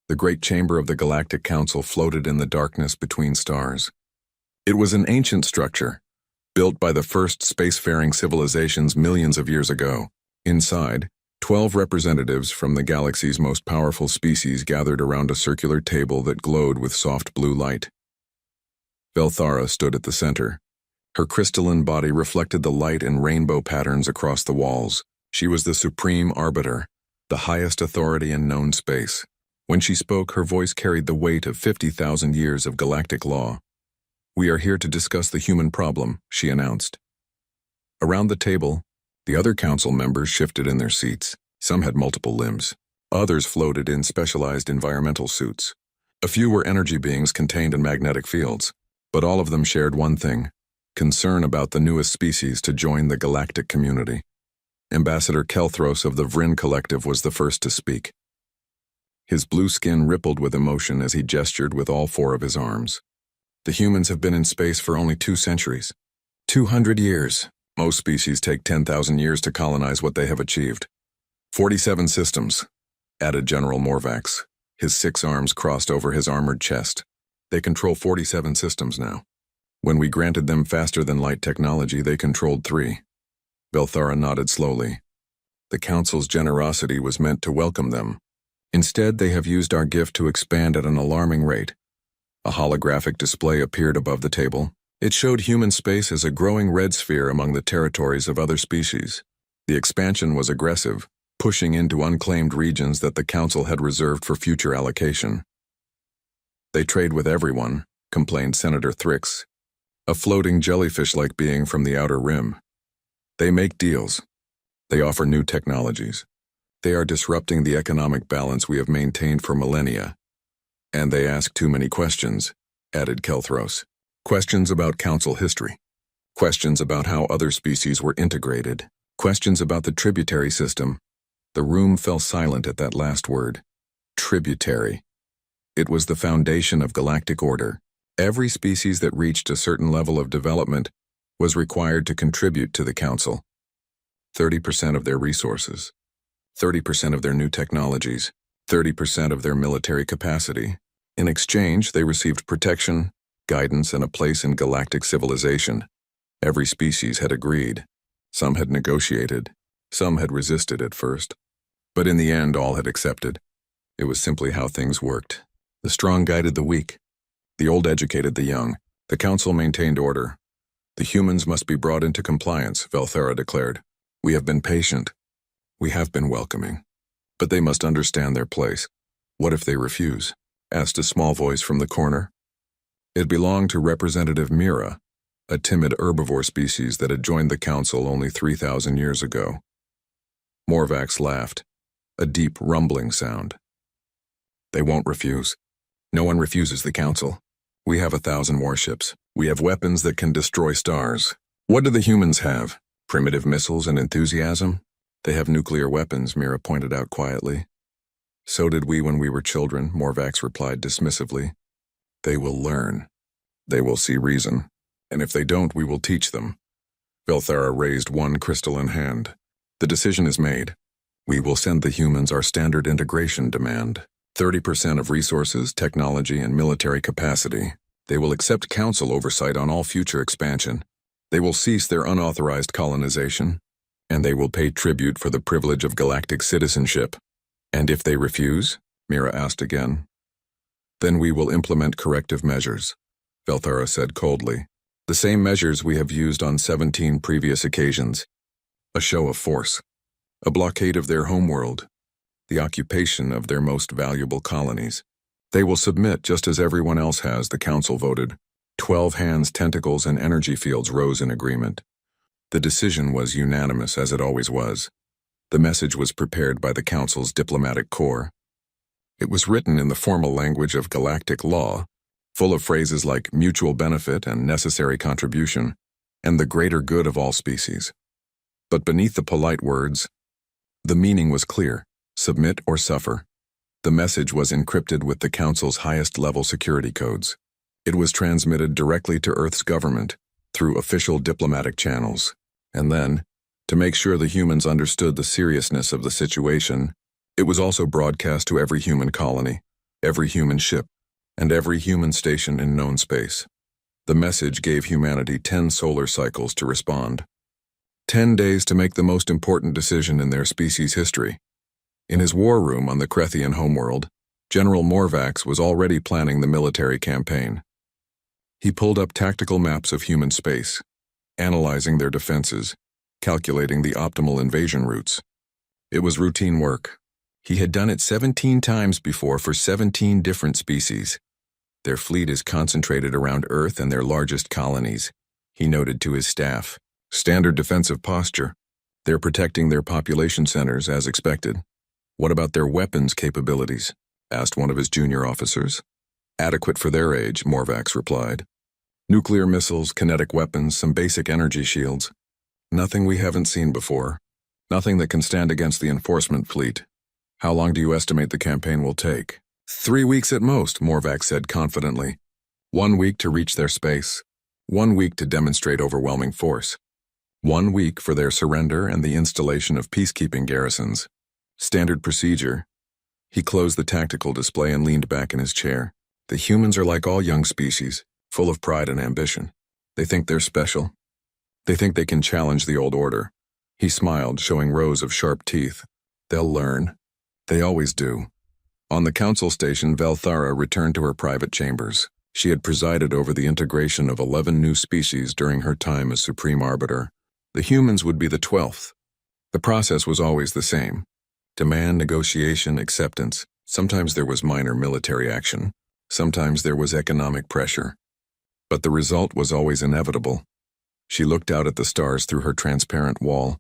The great chamber of the Galactic Council floated in the darkness between stars. It was an ancient structure, built by the first spacefaring civilizations millions of years ago. Inside, 12 representatives from the galaxy's most powerful species gathered around a circular table that glowed with soft blue light. Velthara stood at the center. Her crystalline body reflected the light in rainbow patterns across the walls. She was the supreme arbiter, the highest authority in known space. When she spoke, her voice carried the weight of 50,000 years of galactic law. "We are here to discuss the human problem," she announced. Around the table, the other council members shifted in their seats. Some had multiple limbs. Others floated in specialized environmental suits. A few were energy beings contained in magnetic fields, but all of them shared one thing: concern about the newest species to join the galactic community. Ambassador Kelthros of the Vryn Collective was the first to speak. His blue skin rippled with emotion as he gestured with all four of his arms. "The humans have been in space for only 2 centuries. 200 years. Most species take 10,000 years to colonize what they have achieved. 47 systems," added General Morvax. His 6 arms crossed over his armored chest. "They control 47 systems now. When we granted them faster-than-light technology, they controlled 3. Velthara nodded slowly. "The Council's generosity was meant to welcome them. Instead, they have used our gift to expand at an alarming rate." A holographic display appeared above the table. It showed human space as a growing red sphere among the territories of other species. The expansion was aggressive, pushing into unclaimed regions that the Council had reserved for future allocation. "They trade with everyone," complained Senator Thrix, a floating jellyfish-like being from the outer rim. "They make deals. They offer new technologies. They are disrupting the economic balance we have maintained for millennia. And they ask too many questions," added Kelthros. "Questions about Council history. Questions about how other species were integrated. Questions about the tributary system." The room fell silent at that last word. Tributary. It was the foundation of galactic order. Every species that reached a certain level of development was required to contribute to the Council. 30% of their resources, 30% of their new technologies, 30% of their military capacity. In exchange, they received protection, guidance, and a place in galactic civilization. Every species had agreed. Some had negotiated. Some had resisted at first. But in the end, all had accepted. It was simply how things worked. The strong guided the weak. The old educated the young. The Council maintained order. "The humans must be brought into compliance," Velthara declared. "We have been patient. We have been welcoming. But they must understand their place." "What if they refuse?" asked a small voice from the corner. It belonged to Representative Mira, a timid herbivore species that had joined the Council only 3,000 years ago. Morvax laughed, a deep rumbling sound. "They won't refuse. No one refuses the Council. We have 1,000 warships. We have weapons that can destroy stars. What do the humans have? Primitive missiles and enthusiasm? They have nuclear weapons," Mira pointed out quietly. "So did we when we were children," Morvax replied dismissively. "They will learn. They will see reason. And if they don't, we will teach them." Velthara raised one crystalline hand. "The decision is made. We will send the humans our standard integration demand. 30% of resources, technology, and military capacity. They will accept Council oversight on all future expansion. They will cease their unauthorized colonization. And they will pay tribute for the privilege of galactic citizenship." "And if they refuse?" Mira asked again. "Then we will implement corrective measures," Velthara said coldly. "The same measures we have used on 17 previous occasions. A show of force. A blockade of their homeworld. The occupation of their most valuable colonies. They will submit just as everyone else has," the Council voted. 12 hands, tentacles, and energy fields rose in agreement. The decision was unanimous, as it always was. The message was prepared by the Council's diplomatic corps. It was written in the formal language of galactic law, full of phrases like mutual benefit and necessary contribution, and the greater good of all species. But beneath the polite words, the meaning was clear: submit or suffer. The message was encrypted with the Council's highest-level security codes. It was transmitted directly to Earth's government through official diplomatic channels. And then, to make sure the humans understood the seriousness of the situation, it was also broadcast to every human colony. every human ship, and every human station in known space. The message gave humanity 10 solar cycles to respond. 10 days to make the most important decision in their species' history. In his war room on the Krethian homeworld, General Morvax was already planning the military campaign. He pulled up tactical maps of human space, analyzing their defenses, calculating the optimal invasion routes. It was routine work. He had done it 17 times before for 17 different species. Their fleet is concentrated around Earth and their largest colonies, he noted to his staff. Standard defensive posture. They're protecting their population centers as expected. What about their weapons capabilities? Asked one of his junior officers. Adequate for their age, Morvax replied. Nuclear missiles, kinetic weapons, some basic energy shields. Nothing we haven't seen before. Nothing that can stand against the enforcement fleet. How long do you estimate the campaign will take? 3 weeks at most, Morvax said confidently. 1 week to reach their space. 1 week to demonstrate overwhelming force. 1 week for their surrender and the installation of peacekeeping garrisons. Standard procedure. He closed the tactical display and leaned back in his chair. The humans are like all young species, full of pride and ambition. They think they're special. They think they can challenge the old order. He smiled, showing rows of sharp teeth. They'll learn. They always do. On the council station, Velthara returned to her private chambers. She had presided over the integration of 11 new species during her time as Supreme Arbiter. The humans would be the 12th. The process was always the same. Demand, negotiation, acceptance. Sometimes there was minor military action. Sometimes there was economic pressure. But the result was always inevitable. She looked out at the stars through her transparent wall.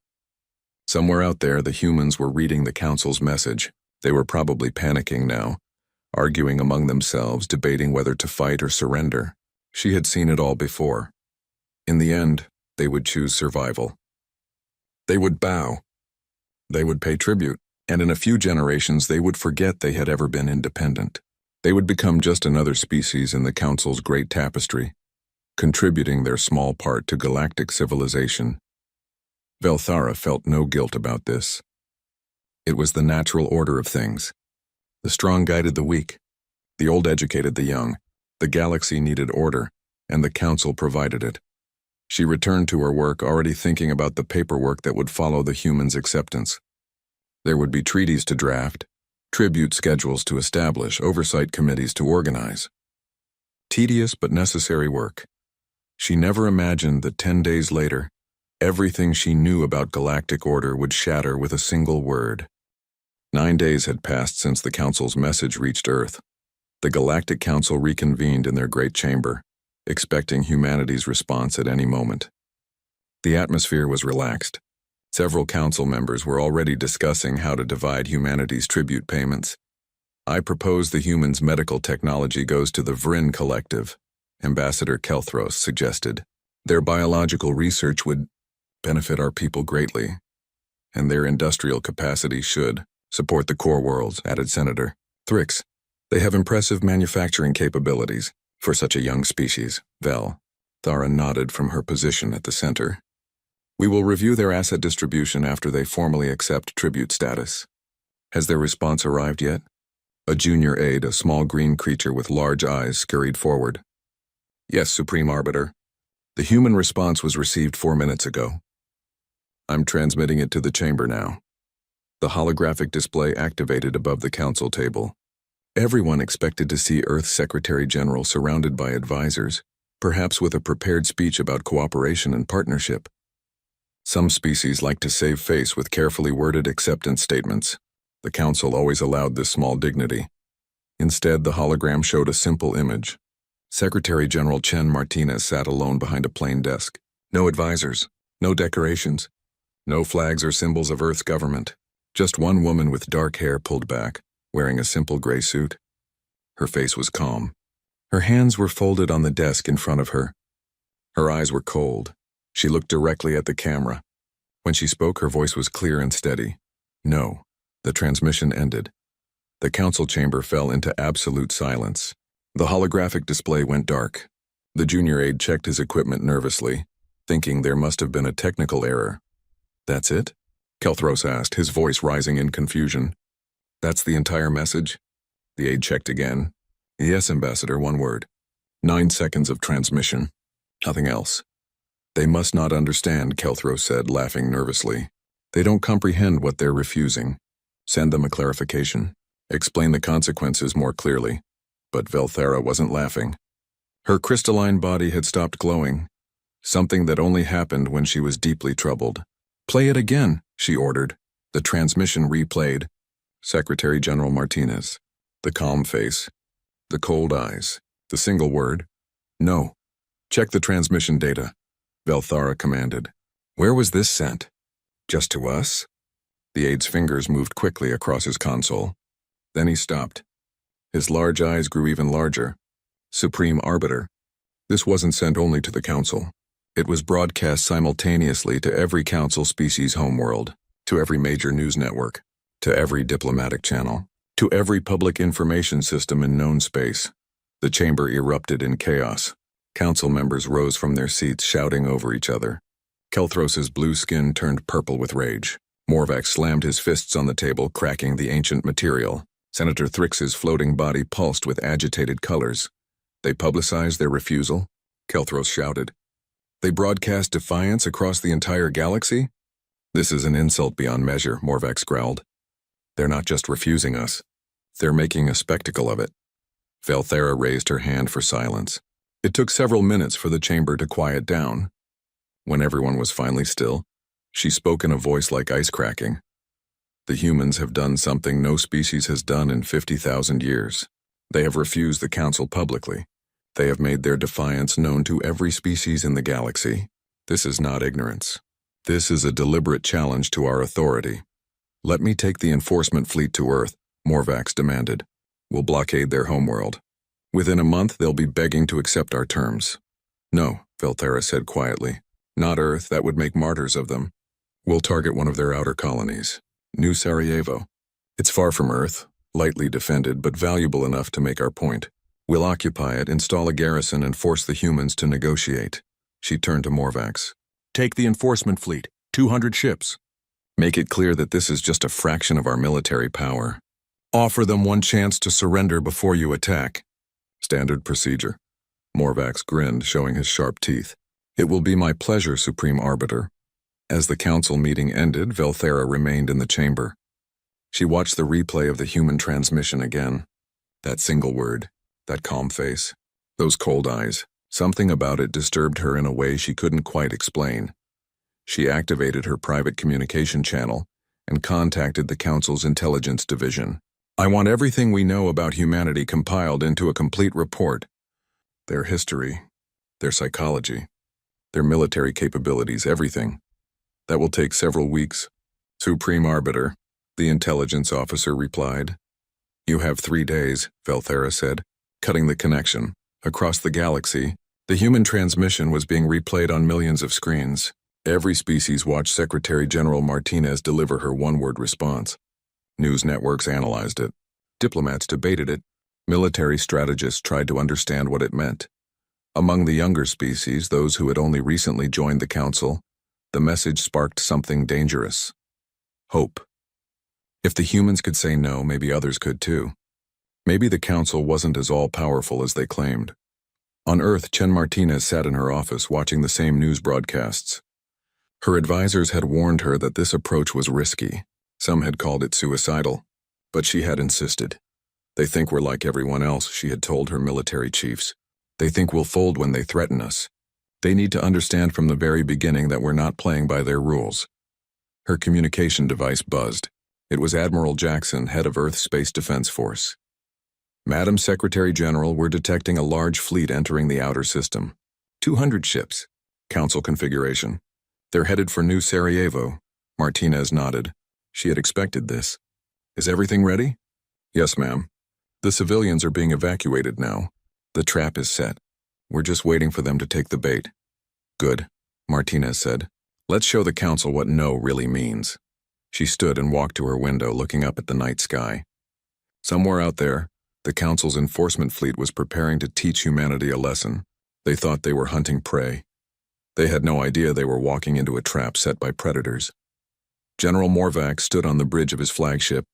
Somewhere out there, the humans were reading the council's message. They were probably panicking now, arguing among themselves, debating whether to fight or surrender. She had seen it all before. In the end, they would choose survival. They would bow. They would pay tribute, and in a few generations they would forget they had ever been independent. They would become just another species in the Council's great tapestry, contributing their small part to galactic civilization. Velthara felt no guilt about this. It was the natural order of things. The strong guided the weak. The old educated the young. The galaxy needed order, and the Council provided it. She returned to her work, already thinking about the paperwork that would follow the humans' acceptance. There would be treaties to draft, tribute schedules to establish, oversight committees to organize. Tedious but necessary work. She never imagined that 10 days later, everything she knew about galactic order would shatter with a single word. 9 days had passed since the Council's message reached Earth. The Galactic Council reconvened in their great chamber, expecting humanity's response at any moment. The atmosphere was relaxed. Several council members were already discussing how to divide humanity's tribute payments. I propose the humans' medical technology goes to the Vrin Collective, Ambassador Kelthros suggested. Their biological research would benefit our people greatly, and their industrial capacity should support the core worlds, added Senator Thrix. They have impressive manufacturing capabilities for such a young species. Thara nodded from her position at the center. We will review their asset distribution after they formally accept tribute status. Has their response arrived yet? A junior aide, a small green creature with large eyes, scurried forward. Yes, Supreme Arbiter. The human response was received 4 minutes ago. I'm transmitting it to the chamber now. The holographic display activated above the council table. Everyone expected to see Earth's Secretary General surrounded by advisors, perhaps with a prepared speech about cooperation and partnership. Some species like to save face with carefully worded acceptance statements. The Council always allowed this small dignity. Instead, the hologram showed a simple image. Secretary General Chen Martinez sat alone behind a plain desk. No advisors, no decorations, no flags or symbols of Earth's government. Just one woman with dark hair pulled back, wearing a simple gray suit. Her face was calm. Her hands were folded on the desk in front of her. Her eyes were cold. She looked directly at the camera. When she spoke, her voice was clear and steady. No. The transmission ended. The council chamber fell into absolute silence. The holographic display went dark. The junior aide checked his equipment nervously, thinking there must have been a technical error. That's it? Kelthros asked, his voice rising in confusion. That's the entire message? The aide checked again. Yes, Ambassador, one word. 9 seconds of transmission. Nothing else. They must not understand, Kelthro said, laughing nervously. They don't comprehend what they're refusing. Send them a clarification. Explain the consequences more clearly. But Velthera wasn't laughing. Her crystalline body had stopped glowing, something that only happened when she was deeply troubled. Play it again, she ordered. The transmission replayed. Secretary General Martinez. The calm face. The cold eyes. The single word. No. Check the transmission data, Velthara commanded. Where was this sent? Just to us? The aide's fingers moved quickly across his console. Then he stopped. His large eyes grew even larger. Supreme Arbiter. This wasn't sent only to the Council. It was broadcast simultaneously to every Council species homeworld, to every major news network, to every diplomatic channel, to every public information system in known space. The chamber erupted in chaos. Council members rose from their seats, shouting over each other. Kelthros's blue skin turned purple with rage. Morvac slammed his fists on the table, cracking the ancient material. Senator Thrix's floating body pulsed with agitated colors. They publicized their refusal? Kelthros shouted. They broadcast defiance across the entire galaxy? This is an insult beyond measure, Morvac growled. They're not just refusing us. They're making a spectacle of it. Velthera raised her hand for silence. It took several minutes for the chamber to quiet down. When everyone was finally still, she spoke in a voice like ice cracking. The humans have done something no species has done in 50,000 years. They have refused the Council publicly. They have made their defiance known to every species in the galaxy. This is not ignorance. This is a deliberate challenge to our authority. Let me take the enforcement fleet to Earth, Morvac demanded. We'll blockade their homeworld. Within a month, they'll be begging to accept our terms. No, Velthera said quietly. Not Earth, that would make martyrs of them. We'll target one of their outer colonies. New Sarajevo. It's far from Earth, lightly defended, but valuable enough to make our point. We'll occupy it, install a garrison, and force the humans to negotiate. She turned to Morvac. Take the enforcement fleet, 200 ships. Make it clear that this is just a fraction of our military power. Offer them one chance to surrender before you attack. Standard procedure. Morvac grinned, showing his sharp teeth. It will be my pleasure, Supreme Arbiter. As the council meeting ended, Velthera remained in the chamber. She watched the replay of the human transmission again. That single word, that calm face, those cold eyes. Something about it disturbed her in a way she couldn't quite explain. She activated her private communication channel and contacted the council's intelligence division. I want everything we know about humanity compiled into a complete report. Their history, their psychology, their military capabilities, everything. That will take several weeks. Supreme Arbiter, the intelligence officer replied. You have 3 days, Velthera said, cutting the connection. Across the galaxy, the human transmission was being replayed on millions of screens. Every species watched Secretary General Martinez deliver her one-word response. News networks analyzed it. Diplomats debated it. Military strategists tried to understand what it meant. Among the younger species, those who had only recently joined the council, the message sparked something dangerous. Hope. If the humans could say no, maybe others could too. Maybe the council wasn't as all-powerful as they claimed. On Earth, Chen Martinez sat in her office watching the same news broadcasts. Her advisors had warned her that this approach was risky. Some had called it suicidal, but she had insisted. They think we're like everyone else, she had told her military chiefs. They think we'll fold when they threaten us. They need to understand from the very beginning that we're not playing by their rules. Her communication device buzzed. It was Admiral Jackson, head of Earth's Space Defense Force. Madam Secretary General, we're detecting a large fleet entering the outer system. 200 ships. Council configuration. They're headed for New Sarajevo. Martinez nodded. She had expected this. Is everything ready? Yes, ma'am. The civilians are being evacuated now. The trap is set. We're just waiting for them to take the bait. Good, Martinez said. Let's show the council what no really means. She stood and walked to her window, looking up at the night sky. Somewhere out there, the council's enforcement fleet was preparing to teach humanity a lesson. They thought they were hunting prey. They had no idea they were walking into a trap set by predators. General Morvac stood on the bridge of his flagship,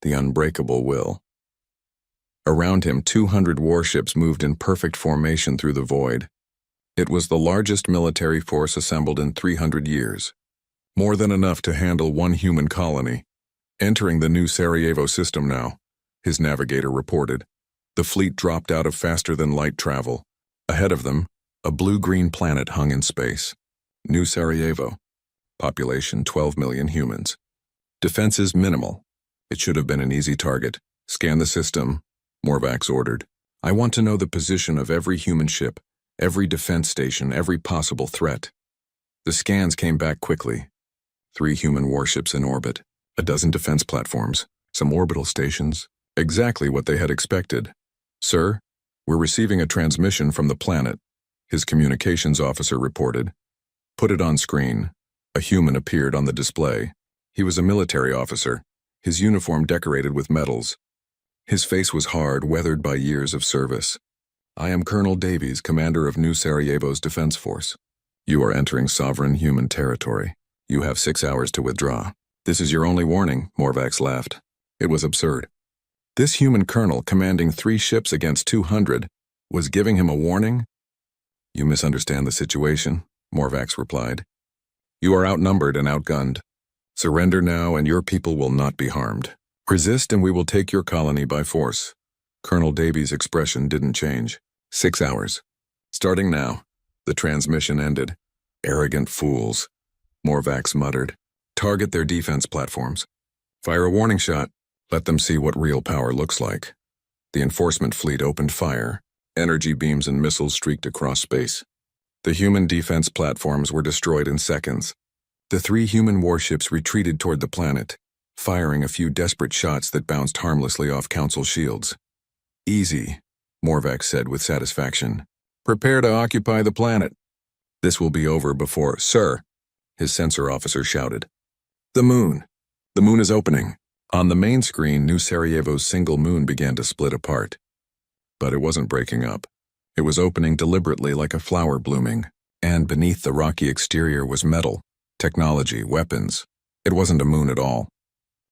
the Unbreakable Will. Around him, 200 warships moved in perfect formation through the void. It was the largest military force assembled in 300 years. More than enough to handle one human colony. Entering the new Sarajevo system now, his navigator reported. The fleet dropped out of faster-than-light travel. Ahead of them, a blue-green planet hung in space. New Sarajevo. Population 12 million humans. Defenses minimal. It should have been an easy target. Scan the system, Morvax ordered. I want to know the position of every human ship, every defense station, every possible threat. The scans came back quickly. 3 human warships in orbit, a dozen defense platforms, some orbital stations. Exactly what they had expected. Sir, we're receiving a transmission from the planet, his communications officer reported. Put it on screen. A human appeared on the display. He was a military officer, his uniform decorated with medals. His face was hard, weathered by years of service. I am Colonel Davies, commander of New Sarajevo's defense force. You are entering sovereign human territory. You have 6 hours to withdraw. This is your only warning, Morvax laughed. It was absurd. This human colonel, commanding 3 ships against 200, was giving him a warning? You misunderstand the situation, Morvax replied. You are outnumbered and outgunned. Surrender now and your people will not be harmed. Resist and we will take your colony by force. Colonel Davies' expression didn't change. 6 hours. Starting now. The transmission ended. Arrogant fools, Morvax muttered. Target their defense platforms. Fire a warning shot. Let them see what real power looks like. The enforcement fleet opened fire. Energy beams and missiles streaked across space. The human defense platforms were destroyed in seconds. The 3 human warships retreated toward the planet, firing a few desperate shots that bounced harmlessly off Council shields. Easy, Morvax said with satisfaction. Prepare to occupy the planet. This will be over before, Sir, his sensor officer shouted. The moon. The moon is opening. On the main screen, New Sarajevo's single moon began to split apart. But it wasn't breaking up. It was opening deliberately like a flower blooming, and beneath the rocky exterior was metal, technology, weapons. It wasn't a moon at all.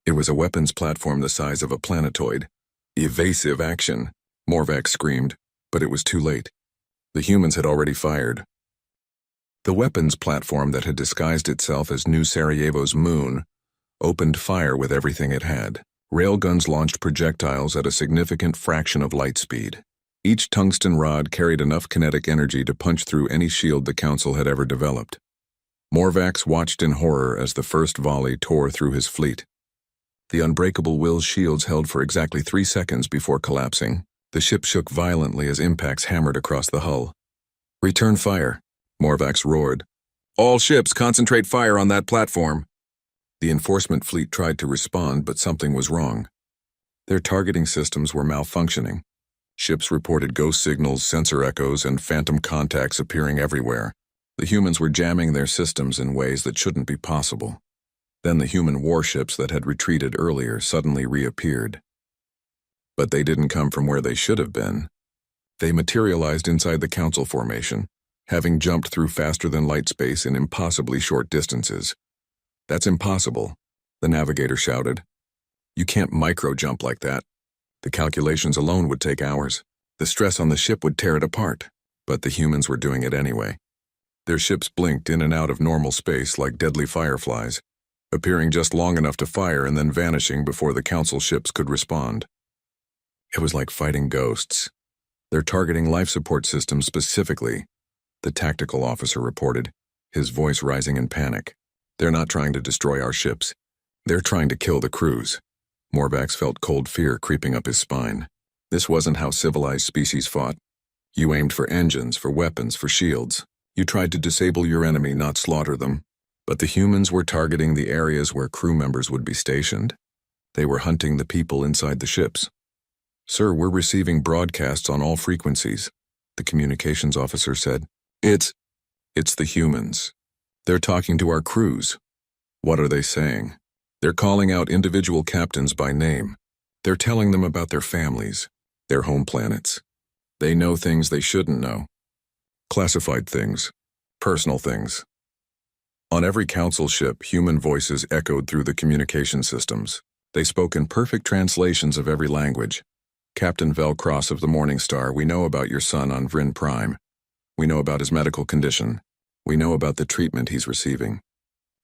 It was a weapons platform the size of a planetoid. Evasive action, Morvax screamed, but it was too late. The humans had already fired. The weapons platform that had disguised itself as New Sarajevo's moon opened fire with everything it had. Railguns launched projectiles at a significant fraction of light speed. Each tungsten rod carried enough kinetic energy to punch through any shield the Council had ever developed. Morvax watched in horror as the first volley tore through his fleet. The Unbreakable Will's shields held for exactly 3 seconds before collapsing. The ship shook violently as impacts hammered across the hull. Return fire, Morvax roared. All ships concentrate fire on that platform. The enforcement fleet tried to respond, but something was wrong. Their targeting systems were malfunctioning. Ships reported ghost signals, sensor echoes, and phantom contacts appearing everywhere. The humans were jamming their systems in ways that shouldn't be possible. Then the human warships that had retreated earlier suddenly reappeared. But they didn't come from where they should have been. They materialized inside the Council formation, having jumped through faster-than-light space in impossibly short distances. That's impossible, the navigator shouted. You can't micro-jump like that. The calculations alone would take hours. The stress on the ship would tear it apart. But the humans were doing it anyway. Their ships blinked in and out of normal space like deadly fireflies, appearing just long enough to fire and then vanishing before the Council ships could respond. It was like fighting ghosts. They're targeting life support systems specifically, the tactical officer reported, his voice rising in panic. They're not trying to destroy our ships. They're trying to kill the crews. Morvax felt cold fear creeping up his spine. This wasn't how civilized species fought. You aimed for engines, for weapons, for shields. You tried to disable your enemy, not slaughter them. But the humans were targeting the areas where crew members would be stationed. They were hunting the people inside the ships. Sir, we're receiving broadcasts on all frequencies, the communications officer said. It's the humans. They're talking to our crews. What are they saying? They're calling out individual captains by name. They're telling them about their families, their home planets. They know things they shouldn't know. Classified things, personal things. On every Council ship, human voices echoed through the communication systems. They spoke in perfect translations of every language. Captain Velcross of the Morning Star, we know about your son on Vryn Prime. We know about his medical condition. We know about the treatment he's receiving.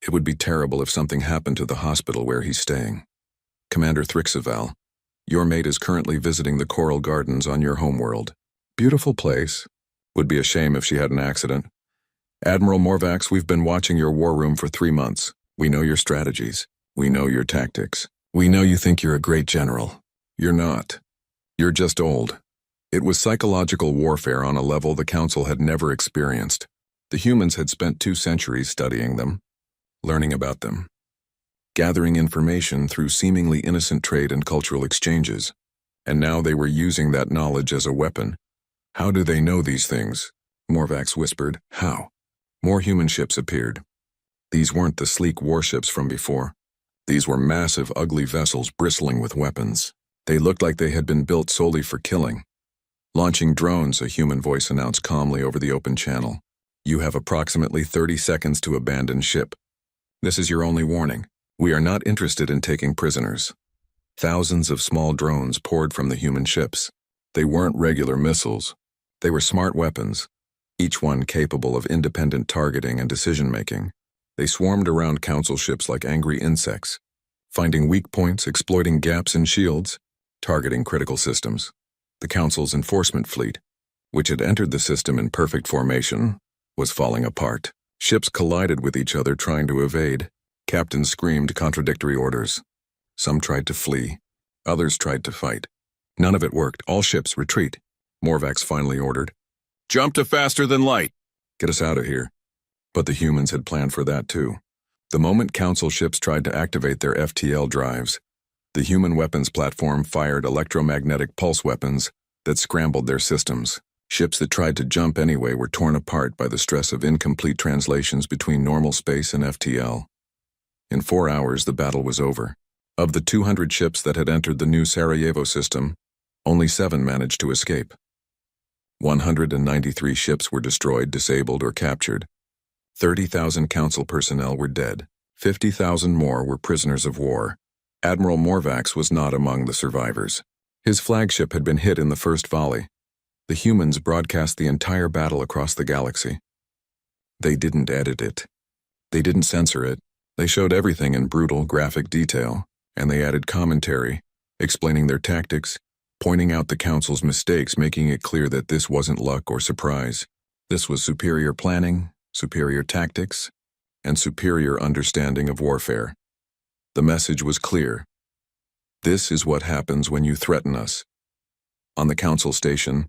It would be terrible if something happened to the hospital where he's staying. Commander Thrixaval, your mate is currently visiting the Coral Gardens on your homeworld. Beautiful place. Would be a shame if she had an accident. Admiral Morvax, we've been watching your war room for 3 months. We know your strategies. We know your tactics. We know you think you're a great general. You're not. You're just old. It was psychological warfare on a level the Council had never experienced. The humans had spent 2 centuries studying them, learning about them, gathering information through seemingly innocent trade and cultural exchanges, and now they were using that knowledge as a weapon. How do they know these things? Morvax whispered. How? More human ships appeared. These weren't the sleek warships from before. These were massive, ugly vessels bristling with weapons. They looked like they had been built solely for killing. Launching drones, a human voice announced calmly over the open channel. You have approximately 30 seconds to abandon ship. This is your only warning. We are not interested in taking prisoners. Thousands of small drones poured from the human ships. They weren't regular missiles. They were smart weapons, each one capable of independent targeting and decision-making. They swarmed around Council ships like angry insects, finding weak points, exploiting gaps in shields, targeting critical systems. The Council's enforcement fleet, which had entered the system in perfect formation, was falling apart. Ships collided with each other trying to evade. Captains screamed contradictory orders. Some tried to flee. Others tried to fight. None of it worked. All ships retreat. Morvax finally ordered. Jump to faster than light. Get us out of here. But the humans had planned for that too. The moment Council ships tried to activate their FTL drives, the human weapons platform fired electromagnetic pulse weapons that scrambled their systems. Ships that tried to jump anyway were torn apart by the stress of incomplete translations between normal space and FTL. In 4 hours, the battle was over. Of the 200 ships that had entered the new Sarajevo system, only 7 managed to escape. 193 ships were destroyed, disabled, or captured. 30,000 Council personnel were dead. 50,000 more were prisoners of war. Admiral Morvax was not among the survivors. His flagship had been hit in the first volley. The humans broadcast the entire battle across the galaxy. They didn't edit it. They didn't censor it. They showed everything in brutal, graphic detail, and they added commentary, explaining their tactics, pointing out the Council's mistakes, making it clear that this wasn't luck or surprise. This was superior planning, superior tactics, and superior understanding of warfare. The message was clear. This is what happens when you threaten us. On the Council station,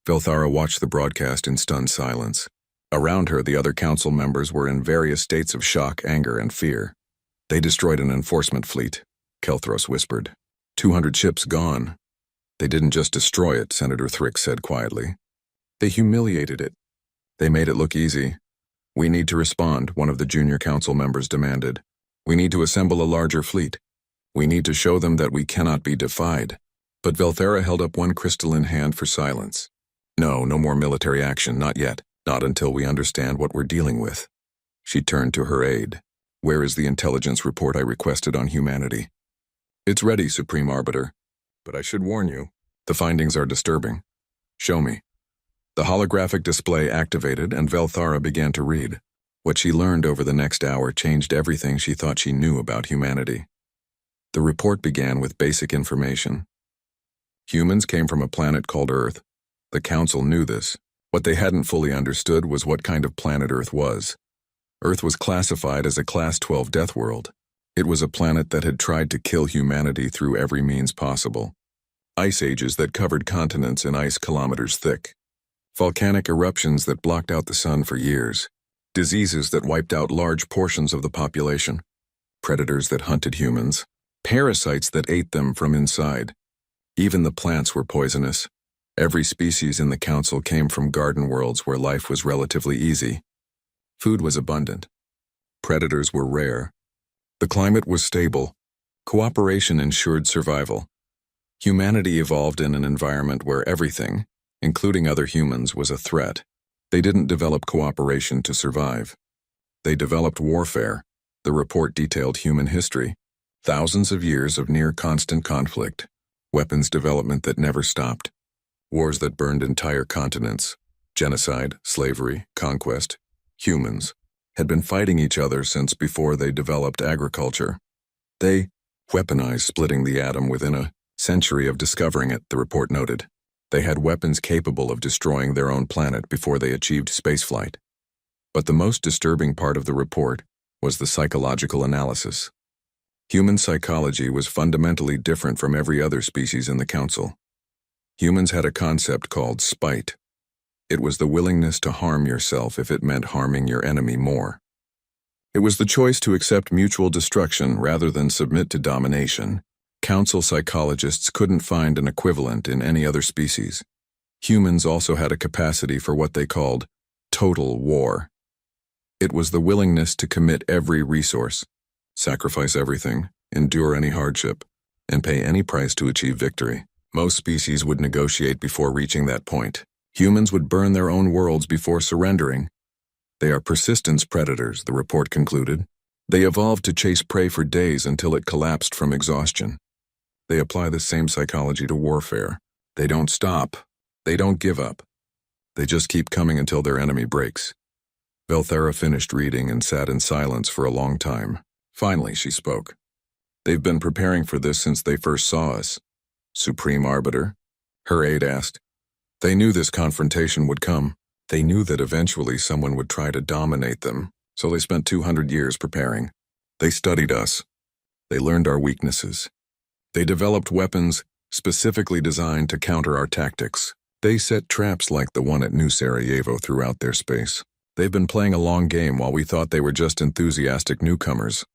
Velthara watched the broadcast in stunned silence. Around her, the other Council members were in various states of shock, anger, and fear. They destroyed an enforcement fleet, Kelthros whispered. 200 ships gone. They didn't just destroy it, Senator Thrix said quietly. They humiliated it. They made it look easy. We need to respond, one of the junior Council members demanded. We need to assemble a larger fleet. We need to show them that we cannot be defied. But Velthara held up one crystalline hand for silence. No more military action, not yet. Not until we understand what we're dealing with. She turned to her aide. Where is the intelligence report I requested on humanity? It's ready, Supreme Arbiter. But I should warn you, the findings are disturbing. Show me. The holographic display activated and Velthara began to read. What she learned over the next hour changed everything she thought she knew about humanity. The report began with basic information. Humans came from a planet called Earth. The Council knew this. What they hadn't fully understood was what kind of planet Earth was. Earth was classified as a Class 12 death world. It was a planet that had tried to kill humanity through every means possible. Ice ages that covered continents in ice kilometers thick. Volcanic eruptions that blocked out the sun for years. Diseases that wiped out large portions of the population. Predators that hunted humans. Parasites that ate them from inside. Even the plants were poisonous. Every species in the Council came from garden worlds where life was relatively easy. Food was abundant. Predators were rare. The climate was stable. Cooperation ensured survival. Humanity evolved in an environment where everything, including other humans, was a threat. They didn't develop cooperation to survive. They developed warfare. The report detailed human history. Thousands of years of near-constant conflict. weapons development that never stopped, wars that burned entire continents, genocide, slavery, conquest. Humans had been fighting each other since before they developed agriculture. They weaponized splitting the atom within a century of discovering it, the report noted. They had weapons capable of destroying their own planet before they achieved spaceflight. But the most disturbing part of the report was the psychological analysis. Human psychology was fundamentally different from every other species in the Council. Humans had a concept called spite. It was the willingness to harm yourself if it meant harming your enemy more. It was the choice to accept mutual destruction rather than submit to domination. Council psychologists couldn't find an equivalent in any other species. Humans also had a capacity for what they called total war. It was the willingness to commit every resource, sacrifice everything, endure any hardship, and pay any price to achieve victory. Most species would negotiate before reaching that point. Humans would burn their own worlds before surrendering. They are persistence predators, the report concluded. They evolved to chase prey for days until it collapsed from exhaustion. They apply the same psychology to warfare. They don't stop. They don't give up. They just keep coming until their enemy breaks. Velthara finished reading and sat in silence for a long time. Finally, she spoke. They've been preparing for this since they first saw us. Supreme Arbiter? Her aide asked. They knew this confrontation would come. They knew that eventually someone would try to dominate them, so they spent 200 years preparing. They studied us. They learned our weaknesses. They developed weapons specifically designed to counter our tactics. They set traps like the one at New Sarajevo throughout their space. They've been playing a long game while we thought they were just enthusiastic newcomers.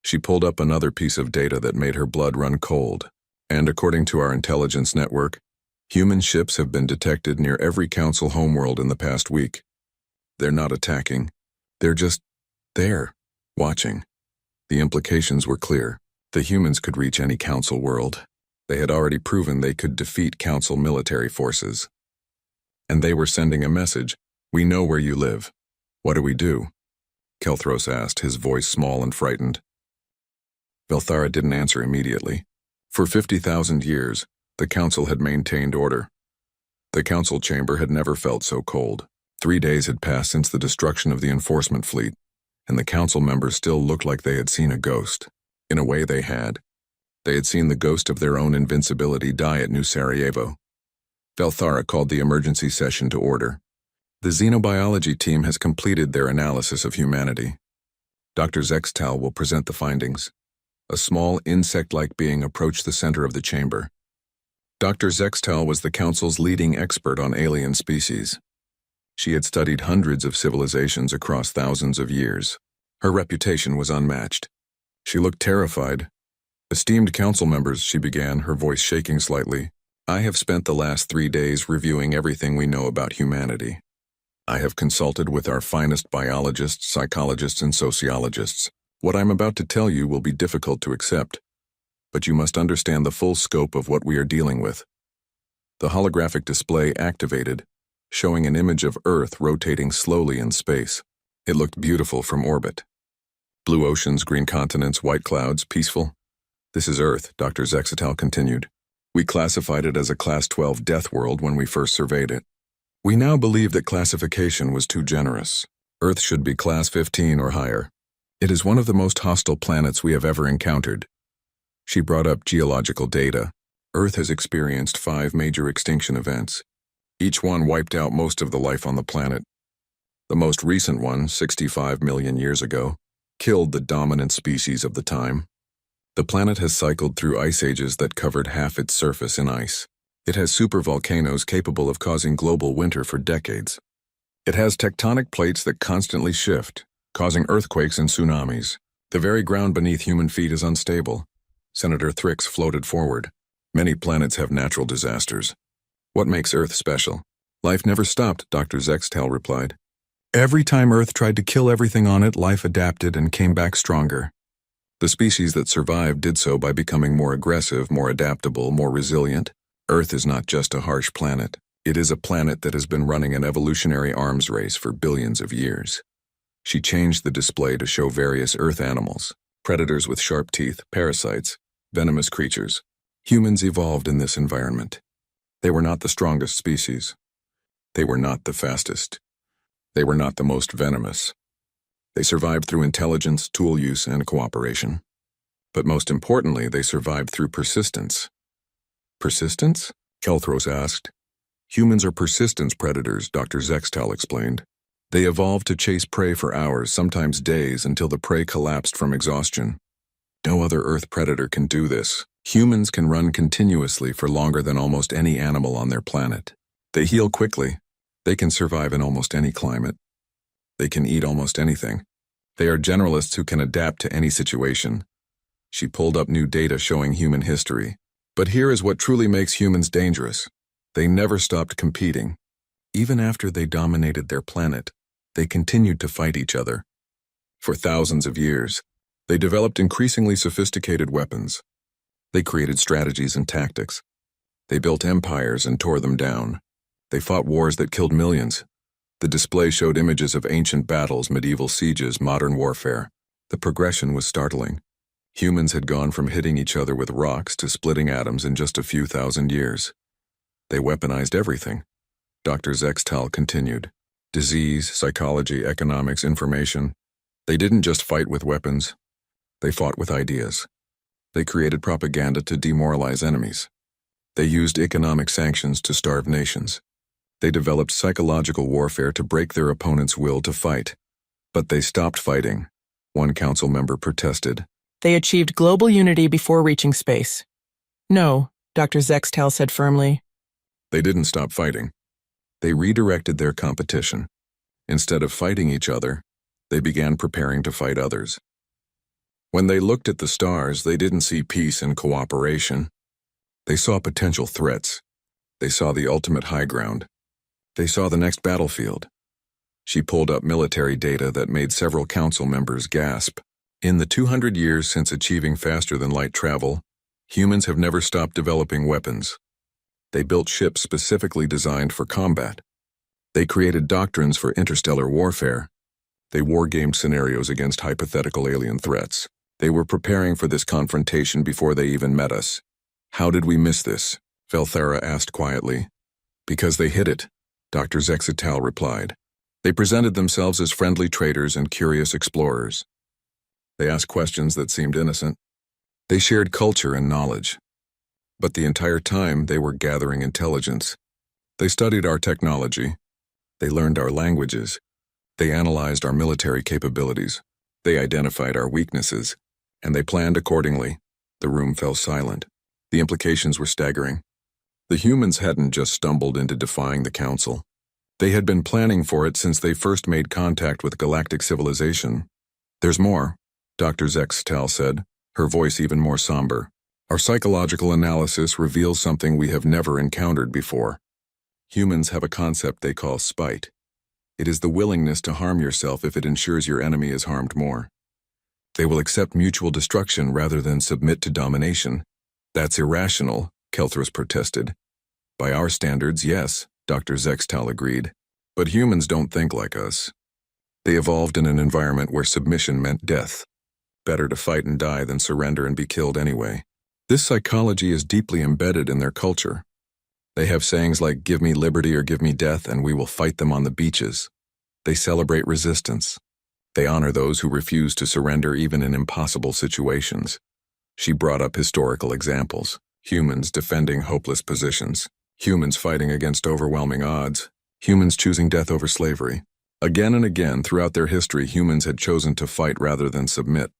She pulled up another piece of data that made her blood run cold. And according to our intelligence network, human ships have been detected near every Council homeworld in the past week. They're not attacking. They're just there, watching. The implications were clear. The humans could reach any Council world. They had already proven they could defeat Council military forces. And they were sending a message. We know where you live. What do we do? Kelthros asked, his voice small and frightened. Velthara didn't answer immediately. For 50,000 years, the Council had maintained order. The Council chamber had never felt so cold. 3 days had passed since the destruction of the enforcement fleet, and the Council members still looked like they had seen a ghost. In a way they had. They had seen the ghost of their own invincibility die at New Sarajevo. Velthara called the emergency session to order. The xenobiology team has completed their analysis of humanity. Dr. Zextal will present the findings. A small insect-like being approached the center of the chamber. Dr. Zextal was the Council's leading expert on alien species. She had studied hundreds of civilizations across thousands of years. Her reputation was unmatched. She looked terrified. Esteemed Council members, she began, her voice shaking slightly. I have spent the last 3 days reviewing everything we know about humanity. I have consulted with our finest biologists, psychologists, and sociologists. What I'm about to tell you will be difficult to accept, but you must understand the full scope of what we are dealing with. The holographic display activated, showing an image of Earth rotating slowly in space. It looked beautiful from orbit. Blue oceans, green continents, white clouds, peaceful. This is Earth, Dr. Zextal continued. We classified it as a Class 12 death world when we first surveyed it. We now believe that classification was too generous. Earth should be Class 15 or higher. It is one of the most hostile planets we have ever encountered. She brought up geological data. Earth has experienced 5 major extinction events. Each one wiped out most of the life on the planet. The most recent one, 65 million years ago, killed the dominant species of the time. The planet has cycled through ice ages that covered half its surface in ice. It has supervolcanoes capable of causing global winter for decades. It has tectonic plates that constantly shift, causing earthquakes and tsunamis. The very ground beneath human feet is unstable. Senator Thrix floated forward. Many planets have natural disasters. What makes Earth special? Life never stopped, Dr. Zextal replied. Every time Earth tried to kill everything on it, life adapted and came back stronger. The species that survived did so by becoming more aggressive, more adaptable, more resilient. Earth is not just a harsh planet. It is a planet that has been running an evolutionary arms race for billions of years. She changed the display to show various Earth animals, predators with sharp teeth, parasites, venomous creatures. Humans evolved in this environment. They were not the strongest species. They were not the fastest. They were not the most venomous. They survived through intelligence, tool use, and cooperation. But most importantly, they survived through persistence. Persistence? Kelthros asked. Humans are persistence predators, Dr. Zextal explained. They evolved to chase prey for hours, sometimes days, until the prey collapsed from exhaustion. No other Earth predator can do this. Humans can run continuously for longer than almost any animal on their planet. They heal quickly. They can survive in almost any climate. They can eat almost anything. They are generalists who can adapt to any situation. She pulled up new data showing human history. But here is what truly makes humans dangerous. They never stopped competing. Even after they dominated their planet, they continued to fight each other. For thousands of years, they developed increasingly sophisticated weapons. They created strategies and tactics. They built empires and tore them down. They fought wars that killed millions. The display showed images of ancient battles, medieval sieges, modern warfare. The progression was startling. Humans had gone from hitting each other with rocks to splitting atoms in just a few thousand years. They weaponized everything. Dr. Zextal continued. Disease, psychology, economics, information. They didn't just fight with weapons. They fought with ideas. They created propaganda to demoralize enemies. They used economic sanctions to starve nations. They developed psychological warfare to break their opponent's will to fight. But they stopped fighting. One council member protested. They achieved global unity before reaching space. No, Dr. Zextal said firmly. They didn't stop fighting. They redirected their competition. Instead of fighting each other, they began preparing to fight others. When they looked at the stars, they didn't see peace and cooperation. They saw potential threats. They saw the ultimate high ground. They saw the next battlefield. She pulled up military data that made several council members gasp. In the 200 years since achieving faster-than-light travel, humans have never stopped developing weapons. They built ships specifically designed for combat. They created doctrines for interstellar warfare. They wargamed scenarios against hypothetical alien threats. They were preparing for this confrontation before they even met us. How did we miss this? Velthera asked quietly. Because they hid it, Dr. Zextal replied. They presented themselves as friendly traders and curious explorers. They asked questions that seemed innocent. They shared culture and knowledge. But the entire time, they were gathering intelligence. They studied our technology. They learned our languages. They analyzed our military capabilities. They identified our weaknesses. And they planned accordingly. The room fell silent. The implications were staggering. The humans hadn't just stumbled into defying the Council. They had been planning for it since they first made contact with galactic civilization. There's more, Dr. Zextal said, her voice even more somber. Our psychological analysis reveals something we have never encountered before. Humans have a concept they call spite. It is the willingness to harm yourself if it ensures your enemy is harmed more. They will accept mutual destruction rather than submit to domination. That's irrational, Kelthros protested. By our standards, yes, Dr. Zextal agreed. But humans don't think like us. They evolved in an environment where submission meant death. Better to fight and die than surrender and be killed anyway. This psychology is deeply embedded in their culture. They have sayings like, "Give me liberty or give me death, and we will fight them on the beaches." They celebrate resistance. They honor those who refuse to surrender even in impossible situations. She brought up historical examples. Humans defending hopeless positions. Humans fighting against overwhelming odds. Humans choosing death over slavery. Again and again throughout their history, humans had chosen to fight rather than submit.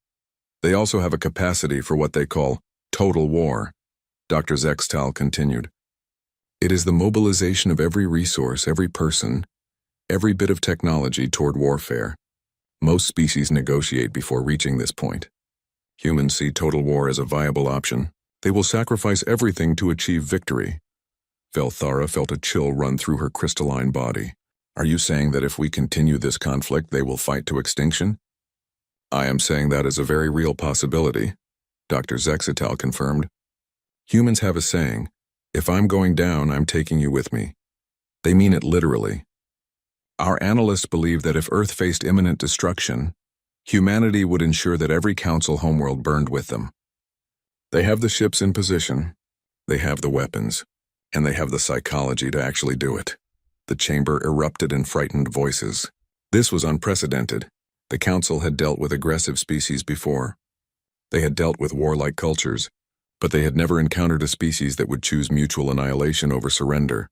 They also have a capacity for what they call total war. Dr. Zextal continued. It is the mobilization of every resource, every person, every bit of technology toward warfare. Most species negotiate before reaching this point. Humans see total war as a viable option. They will sacrifice everything to achieve victory. Velthara felt a chill run through her crystalline body. Are you saying that if we continue this conflict, they will fight to extinction? I am saying that is a very real possibility, Dr. Zextal confirmed. Humans have a saying, if I'm going down, I'm taking you with me. They mean it literally. Our analysts believe that if Earth faced imminent destruction, humanity would ensure that every council homeworld burned with them. They have the ships in position. They have the weapons, and they have the psychology to actually do it. The chamber erupted in frightened voices. This was unprecedented. The council had dealt with aggressive species before. They had dealt with warlike cultures, but they had never encountered a species that would choose mutual annihilation over surrender.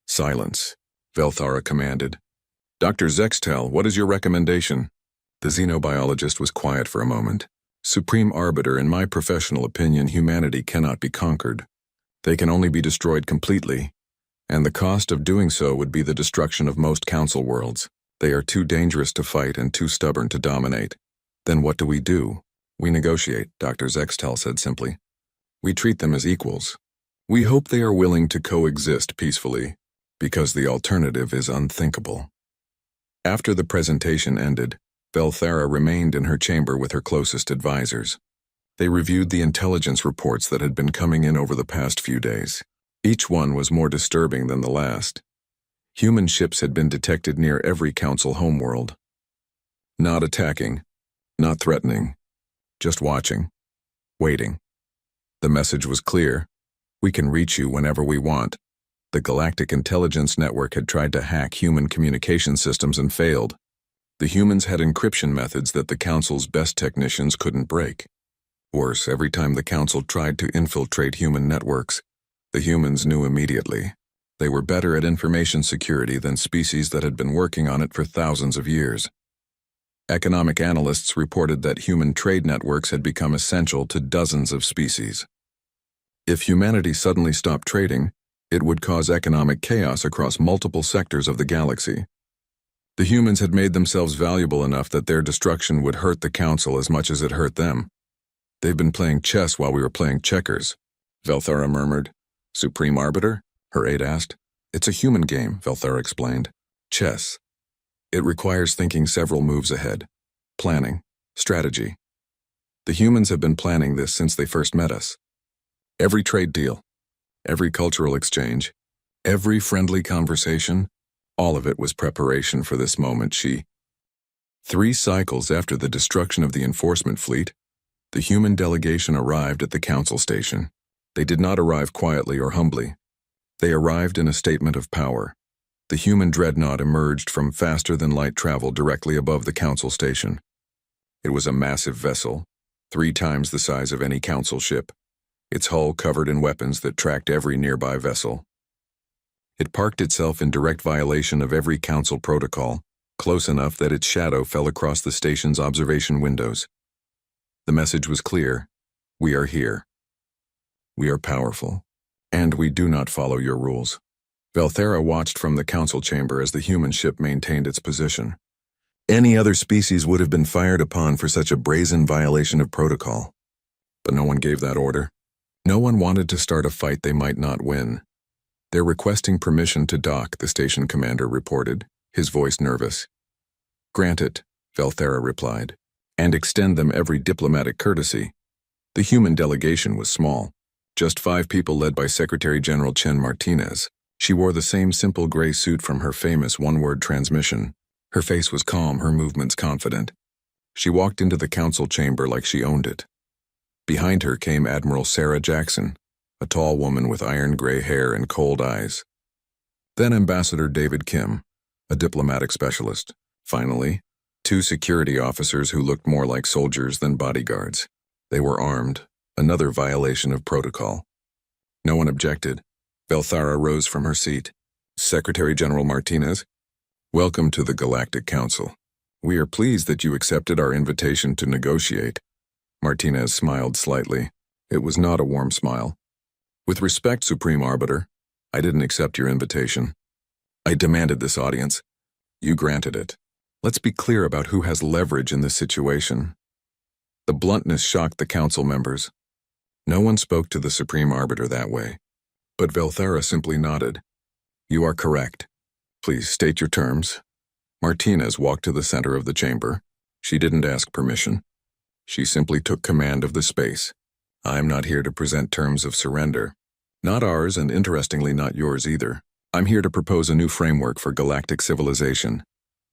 Silence, Velthara commanded. Dr. Zextel, what is your recommendation? The xenobiologist was quiet for a moment. Supreme Arbiter, in my professional opinion, humanity cannot be conquered. They can only be destroyed completely, and the cost of doing so would be the destruction of most council worlds. They are too dangerous to fight and too stubborn to dominate. Then what do? We negotiate, Dr. Zextel said simply. We treat them as equals. We hope they are willing to coexist peacefully, because the alternative is unthinkable. After the presentation ended, Velthara remained in her chamber with her closest advisors. They reviewed the intelligence reports that had been coming in over the past few days. Each one was more disturbing than the last. Human ships had been detected near every council homeworld. Not attacking, not threatening, just watching, waiting. The message was clear. We can reach you whenever we want. The Galactic Intelligence Network had tried to hack human communication systems and failed. The humans had encryption methods that the Council's best technicians couldn't break. Worse, every time the Council tried to infiltrate human networks, the humans knew immediately. They were better at information security than species that had been working on it for thousands of years. Economic analysts reported that human trade networks had become essential to dozens of species. If humanity suddenly stopped trading, it would cause economic chaos across multiple sectors of the galaxy. The humans had made themselves valuable enough that their destruction would hurt the Council as much as it hurt them. They've been playing chess while we were playing checkers, Velthara murmured. Supreme Arbiter? Her aide asked. It's a human game, Velthara explained. Chess. It requires thinking several moves ahead. Planning. Strategy. The humans have been planning this since they first met us. Every trade deal, every cultural exchange, every friendly conversation, all of it was preparation for this moment. 3 cycles after the destruction of the enforcement fleet, the human delegation arrived at the council station. They did not arrive quietly or humbly. They arrived in a statement of power. The human dreadnought emerged from faster-than-light travel directly above the council station. It was a massive vessel, 3 times the size of any council ship, its hull covered in weapons that tracked every nearby vessel. It parked itself in direct violation of every council protocol, close enough that its shadow fell across the station's observation windows. The message was clear. We are here. We are powerful, and we do not follow your rules. Velthara watched from the council chamber as the human ship maintained its position. Any other species would have been fired upon for such a brazen violation of protocol. But no one gave that order. No one wanted to start a fight they might not win. They're requesting permission to dock, the station commander reported, his voice nervous. Grant it, Velthara replied, and extend them every diplomatic courtesy. The human delegation was small, just 5 people led by Secretary General Chen Martinez. She wore the same simple gray suit from her famous one-word transmission. Her face was calm, her movements confident. She walked into the council chamber like she owned it. Behind her came Admiral Sarah Jackson, a tall woman with iron gray hair and cold eyes. Then Ambassador David Kim, a diplomatic specialist. Finally, 2 security officers who looked more like soldiers than bodyguards. They were armed, another violation of protocol. No one objected. Velthara rose from her seat. Secretary General Martinez, welcome to the Galactic Council. We are pleased that you accepted our invitation to negotiate. Martinez smiled slightly. It was not a warm smile. With respect, Supreme Arbiter, I didn't accept your invitation. I demanded this audience. You granted it. Let's be clear about who has leverage in this situation. The bluntness shocked the council members. No one spoke to the Supreme Arbiter that way. But Velthara simply nodded. You are correct. Please state your terms. Martinez walked to the center of the chamber. She didn't ask permission. She simply took command of the space. I'm not here to present terms of surrender. Not ours, and interestingly not yours either. I'm here to propose a new framework for galactic civilization.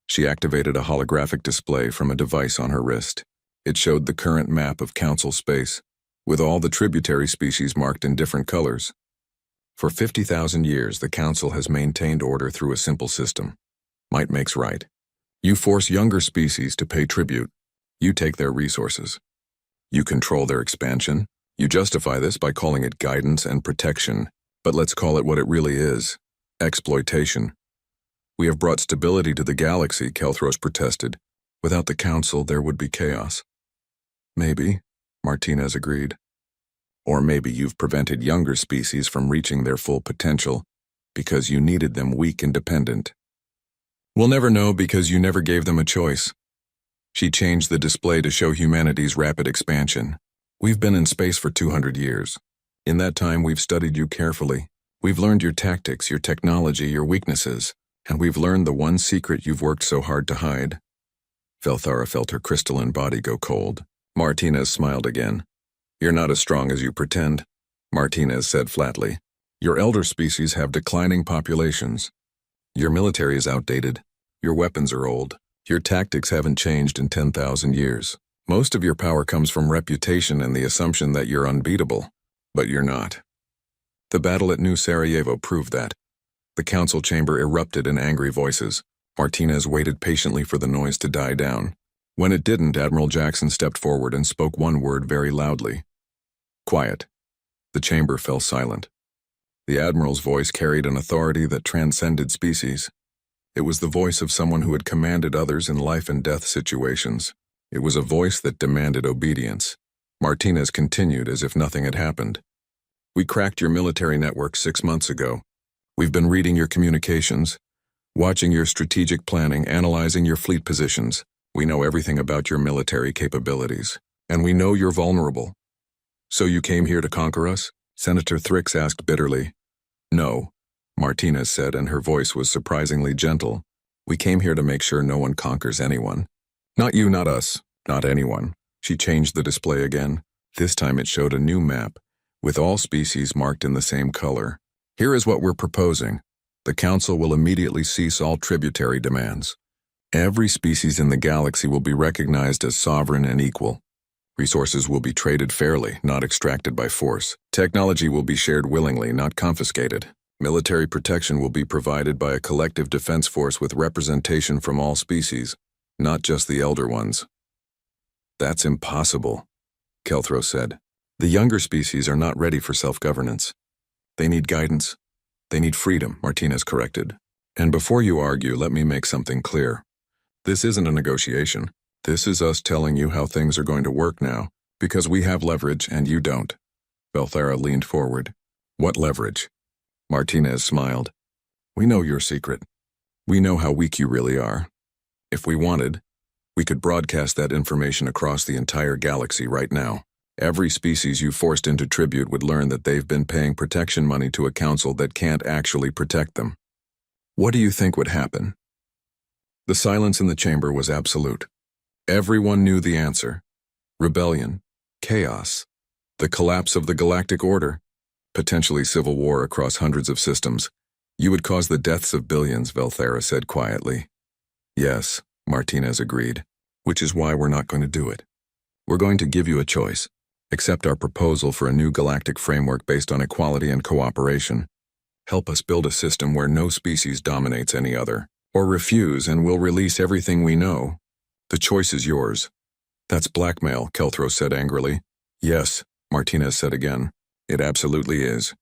She activated a holographic display from a device on her wrist. It showed the current map of council space, with all the tributary species marked in different colors. For 50,000 years, the Council has maintained order through a simple system. Might makes right. You force younger species to pay tribute. You take their resources. You control their expansion. You justify this by calling it guidance and protection, but let's call it what it really is: exploitation. We have brought stability to the galaxy, Kelthros protested. Without the Council, there would be chaos. Maybe, Martinez agreed. Or maybe you've prevented younger species from reaching their full potential because you needed them weak and dependent. We'll never know because you never gave them a choice. She changed the display to show humanity's rapid expansion. We've been in space for 200 years. In that time, we've studied you carefully. We've learned your tactics, your technology, your weaknesses, and we've learned the one secret you've worked so hard to hide. Velthara felt her crystalline body go cold. Martinez smiled again. You're not as strong as you pretend, Martinez said flatly. Your elder species have declining populations. Your military is outdated. Your weapons are old. Your tactics haven't changed in 10,000 years. Most of your power comes from reputation and the assumption that you're unbeatable. But you're not. The battle at New Sarajevo proved that. The council chamber erupted in angry voices. Martinez waited patiently for the noise to die down. When it didn't, Admiral Jackson stepped forward and spoke one word very loudly. Quiet. The chamber fell silent. The Admiral's voice carried an authority that transcended species. It was the voice of someone who had commanded others in life and death situations. It was a voice that demanded obedience. Martinez continued as if nothing had happened. We cracked your military network 6 months ago. We've been reading your communications, watching your strategic planning, analyzing your fleet positions. We know everything about your military capabilities, and we know you're vulnerable. So you came here to conquer us? Senator Thrix asked bitterly. No, Martinez said, and her voice was surprisingly gentle. We came here to make sure no one conquers anyone. Not you, not us, not anyone. She changed the display again. This time it showed a new map, with all species marked in the same color. Here is what we're proposing. The Council will immediately cease all tributary demands. Every species in the galaxy will be recognized as sovereign and equal. Resources will be traded fairly, not extracted by force. Technology will be shared willingly, not confiscated. Military protection will be provided by a collective defense force with representation from all species, not just the elder ones. That's impossible, Kelthros said. The younger species are not ready for self-governance. They need guidance. They need freedom, Martinez corrected. And before you argue, let me make something clear. This isn't a negotiation. This is us telling you how things are going to work now, because we have leverage and you don't. Velthara leaned forward. What leverage? Martinez smiled. We know your secret. We know how weak you really are. If we wanted, we could broadcast that information across the entire galaxy right now. Every species you forced into tribute would learn that they've been paying protection money to a council that can't actually protect them. What do you think would happen? The silence in the chamber was absolute. Everyone knew the answer. Rebellion, chaos, the collapse of the galactic order, potentially civil war across hundreds of systems. You would cause the deaths of billions, Velthara said quietly. Yes, Martinez agreed, which is why we're not going to do it. We're going to give you a choice. Accept our proposal for a new galactic framework based on equality and cooperation. Help us build a system where no species dominates any other. Or refuse and we'll release everything we know. The choice is yours. That's blackmail, Kelthros said angrily. Yes, Martinez said again. It absolutely is.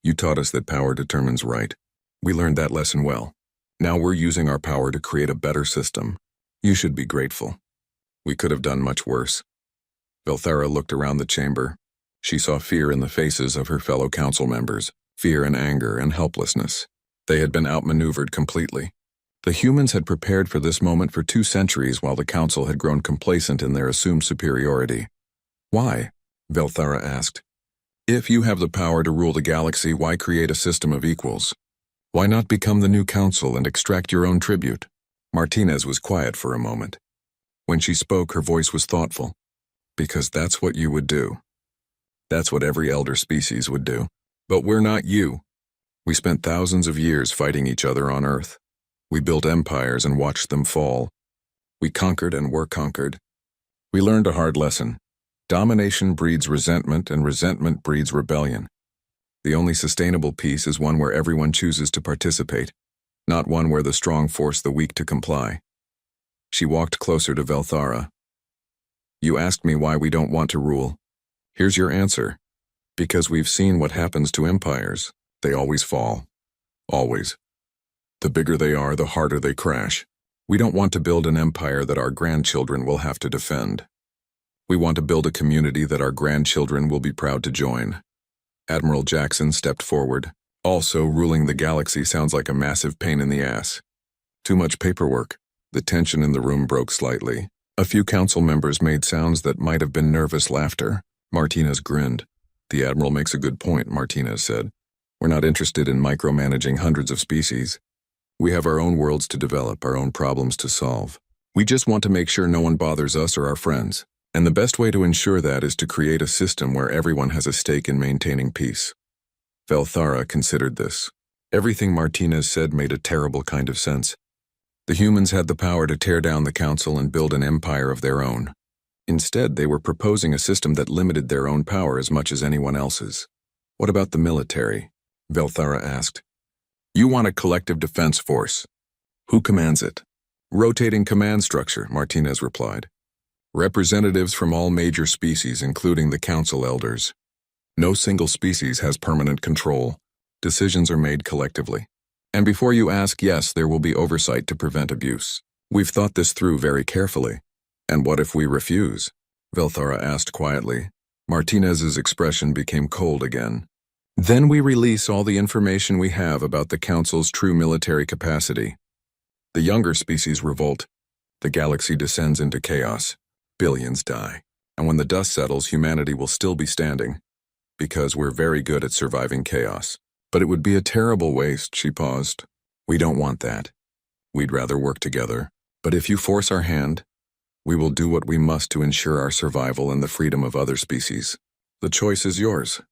You taught us that power determines right. We learned that lesson well. Now we're using our power to create a better system. You should be grateful. We could have done much worse. Velthara looked around the chamber. She saw fear in the faces of her fellow council members, fear and anger and helplessness. They had been outmaneuvered completely. The humans had prepared for this moment for 2 centuries while the council had grown complacent in their assumed superiority. Why? Velthara asked. If you have the power to rule the galaxy, why create a system of equals? Why not become the new council and extract your own tribute? Martinez was quiet for a moment. When she spoke, her voice was thoughtful. Because that's what you would do. That's what every elder species would do. But we're not you. We spent thousands of years fighting each other on Earth. We built empires and watched them fall. We conquered and were conquered. We learned a hard lesson. Domination breeds resentment and resentment breeds rebellion. The only sustainable peace is one where everyone chooses to participate, not one where the strong force the weak to comply. She walked closer to Velthara. You asked me why we don't want to rule. Here's your answer. Because we've seen what happens to empires. They always fall. Always. The bigger they are, the harder they crash. We don't want to build an empire that our grandchildren will have to defend. We want to build a community that our grandchildren will be proud to join. Admiral Jackson stepped forward. Also, ruling the galaxy sounds like a massive pain in the ass. Too much paperwork. The tension in the room broke slightly. A few council members made sounds that might have been nervous laughter. Martinez grinned. The Admiral makes a good point, Martinez said. We're not interested in micromanaging hundreds of species. We have our own worlds to develop, our own problems to solve. We just want to make sure no one bothers us or our friends. And the best way to ensure that is to create a system where everyone has a stake in maintaining peace. Velthara considered this. Everything Martinez said made a terrible kind of sense. The humans had the power to tear down the council and build an empire of their own. Instead, they were proposing a system that limited their own power as much as anyone else's. What about the military? Velthara asked. You want a collective defense force. Who commands it? Rotating command structure, Martinez replied. Representatives from all major species, including the council elders. No single species has permanent control. Decisions are made collectively. And before you ask, yes, there will be oversight to prevent abuse. We've thought this through very carefully. And what if we refuse? Velthara asked quietly. Martinez's expression became cold again. Then we release all the information we have about the council's true military capacity. The younger species revolt. The galaxy descends into chaos. Billions die. And when the dust settles, humanity will still be standing. Because we're very good at surviving chaos. But it would be a terrible waste, she paused. We don't want that. We'd rather work together. But if you force our hand, we will do what we must to ensure our survival and the freedom of other species. The choice is yours.